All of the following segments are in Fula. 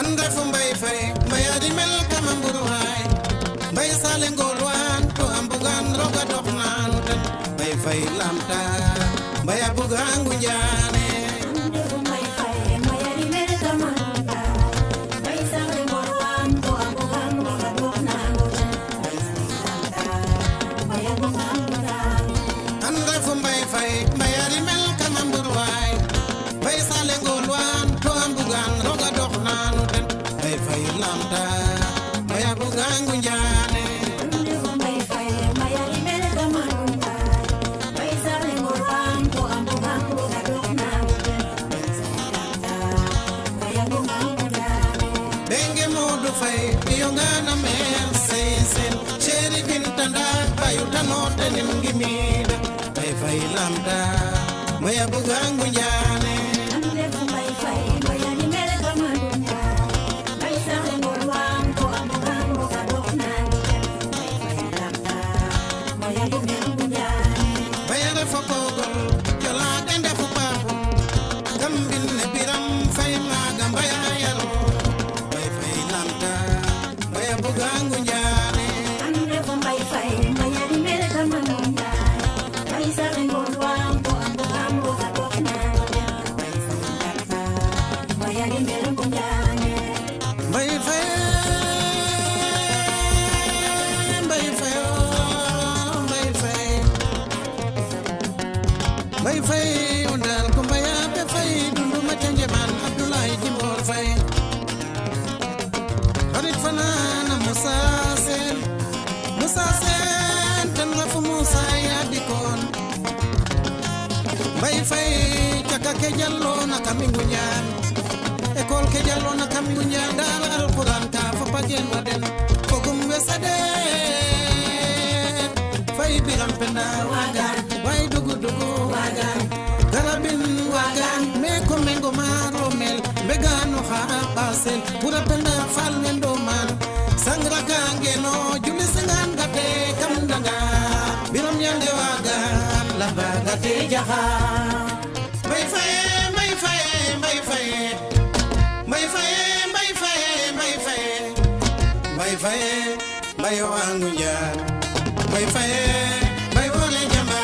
man refu mbay fay mbayadi mel kama mburuwaay mbay sale ngolwaan to ambugan roga dox naanu ten mbay fay lamta mbaya bugangu njaane lamda maya bugangu njane ande mbay fay maya ni mele kamandunya bay saxe ngolwan ko amugangu ka doxna bay fay lamda maya ni mele njane baya refa kogol jola dende fu papu gambil ne biram fay maga mbaya yaro bay fay lamda maya bugangu njane ande mbay fay maya ni mele kamandunya bay saxe Bay fay undal ko mbaya be fay dundu ma canje man Abdoulaye Jimbor fay harit fanana Musa Sen tan nga fu Musa ya dikon bay fay caka ke jallo na kamingu ñaan école ke jallo na kamingu ñaan dal alquran ka fa pajen waden fogum wesade fay biram penda wagan way dugu wagan garabin wagan me ko mengo maro mel begano ha basel pura penda fal mendo man sangra kange no juli sengan gate kamdanga biram yande wagan la bagate jaha bay fay bay wangu njaan bay fay bay wole jamba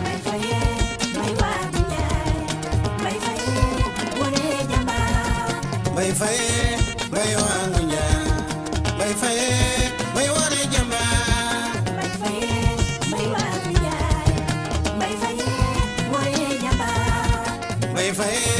bay fay bay wangu njaan bay fay wole jamba bay fay bay wangu njaan bay fay bay wole jamba bay fay bay wangu njaan bay fay wole jamba bay fay